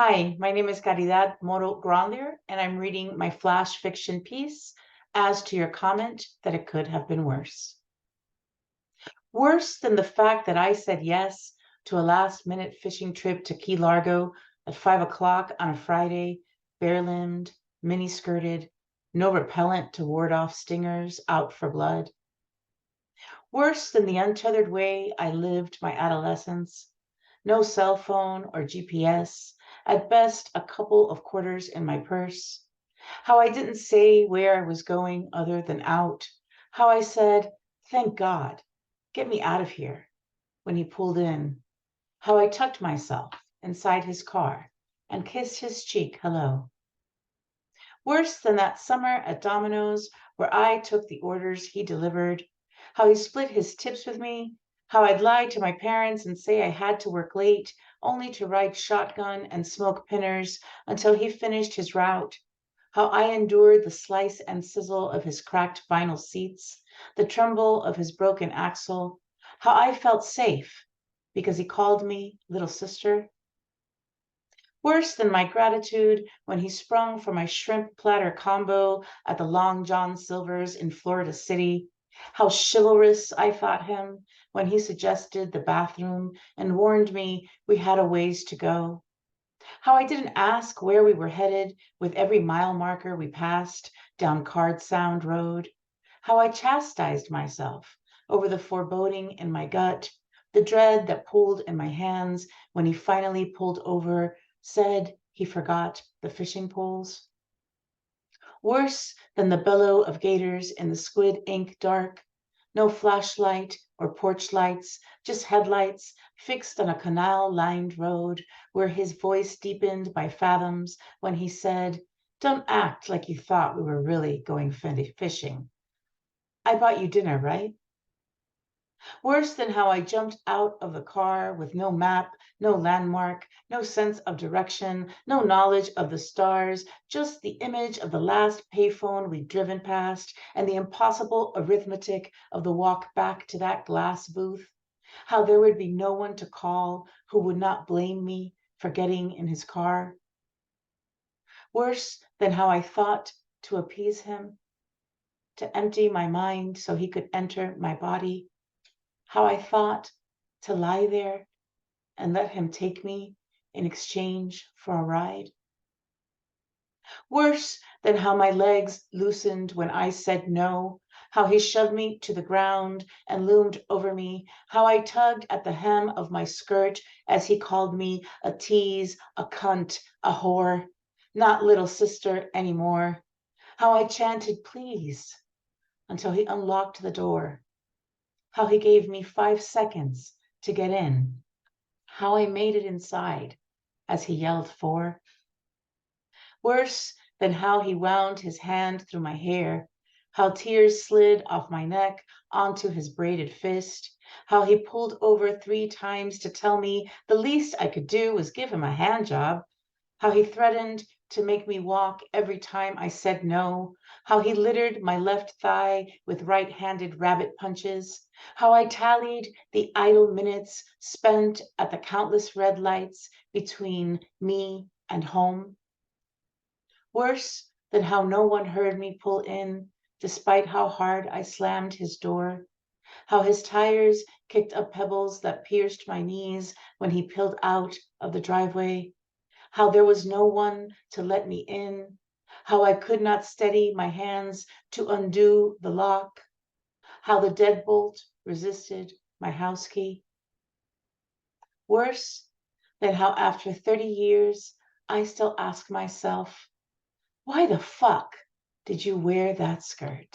Hi, my name is Caridad Moro-Gronlier, and I'm reading my flash fiction piece, As to Your Comment That It Could Have Been Worse. Worse than the fact that I said yes to a last-minute fishing trip to Key Largo at 5 o'clock on a Friday, bare-limbed, mini-skirted, no repellent to ward off stingers, out for blood. Worse than the untethered way I lived my adolescence. No cell phone or GPS, at best a couple of quarters in my purse. How I didn't say where I was going other than out. How I said, thank God, get me out of here, when he pulled in. How I tucked myself inside his car and kissed his cheek hello. Worse than that summer at Domino's where I took the orders he delivered. How he split his tips with me. How I'd lie to my parents and say I had to work late, only to ride shotgun and smoke pinners until he finished his route. How I endured the slice and sizzle of his cracked vinyl seats, the tremble of his broken axle. How I felt safe because he called me little sister. Worse than my gratitude when he sprung for my shrimp platter combo at the Long John Silver's in Florida City. How chivalrous I thought him when he suggested the bathroom and warned me we had a ways to go. How I didn't ask where we were headed with every mile marker we passed down Card Sound Road. How I chastised myself over the foreboding in my gut, the dread that pulled in my hands when he finally pulled over, said he forgot the fishing poles. Worse than the bellow of gators in the squid ink dark. No flashlight or porch lights, just headlights fixed on a canal-lined road where his voice deepened by fathoms when he said, don't act like you thought we were really going fishing. I bought you dinner, right? Worse than how I jumped out of the car with no map, no landmark, no sense of direction, no knowledge of the stars, just the image of the last payphone we'd driven past and the impossible arithmetic of the walk back to that glass booth. How there would be no one to call who would not blame me for getting in his car. Worse than how I thought to appease him, to empty my mind so he could enter my body. How I thought to lie there and let him take me in exchange for a ride. Worse than how my legs loosened when I said no, how he shoved me to the ground and loomed over me, how I tugged at the hem of my skirt as he called me a tease, a cunt, a whore, not little sister anymore, how I chanted please until he unlocked the door, how he gave me 5 seconds to get in, how I made it inside as he yelled for. Worse than how he wound his hand through my hair, how tears slid off my neck onto his braided fist, how he pulled over 3 times to tell me the least I could do was give him a hand job, how he threatened to make me walk every time I said no, how he littered my left thigh with right-handed rabbit punches, how I tallied the idle minutes spent at the countless red lights between me and home. Worse than how no one heard me pull in, despite how hard I slammed his door, how his tires kicked up pebbles that pierced my knees when he peeled out of the driveway, how there was no one to let me in, how I could not steady my hands to undo the lock, how the deadbolt resisted my house key. Worse than how after 30 years, I still ask myself, why the fuck did you wear that skirt?